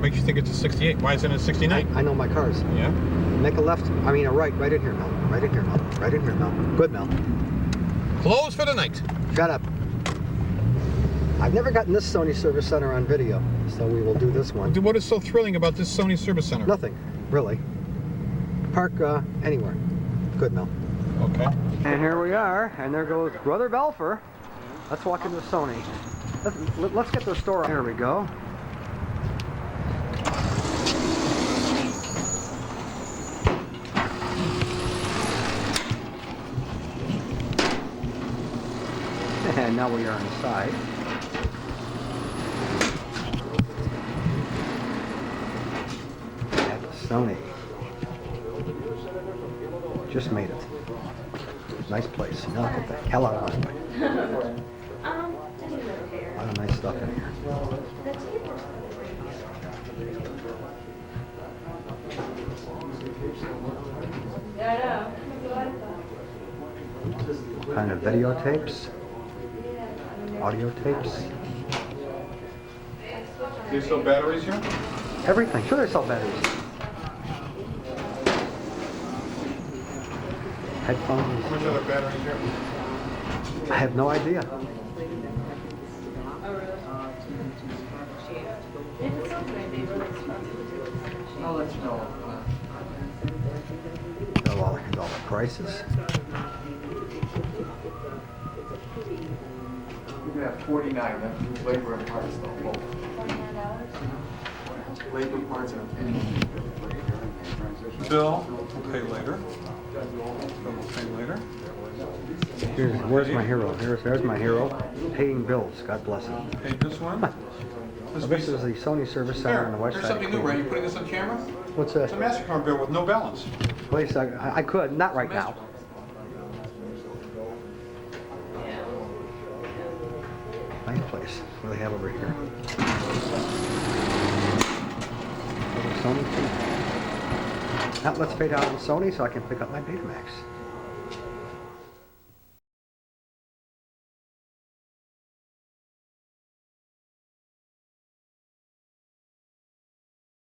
makes you think it's a 68? Why isn't it a 69? I know my cars. Yeah. Make a left, I mean a right in here, Mel. Right in here, Mel. Right in here, Mel. Good, Mel. Close for the night. Shut up. I've never gotten this Sony Service Center on video, so we will do this one. What is so thrilling about this Sony Service Center? Nothing, really. Park anywhere. Good, Mel. Okay. And here we are, and there goes Brother Belfer. Let's walk into Sony. Let's get the store. There we go. And now we are inside. At Sony. Just made it. Nice place. Now get the hell out of my way. A lot of nice stuff in here. Kind of videotapes, audio tapes. Do you sell batteries here? Everything. Sure, they sell batteries. Headphones. How much are the batteries here? I have no idea. All the prices. You can have 49, that's labor and parts though, both. Labor parts and Bill, we'll pay later. Bill will pay later. Where's my hero? There's my hero. Paying bills. God bless him. Paid this one. This is the Sony Service Center on the west Here's side. something new, right? You putting this on camera? What's It's a that? MasterCard bill with no balance. Place I could, not right now. Nice place. What do they have over here? Sony. Now let's pay down on Sony so I can pick up my Betamax.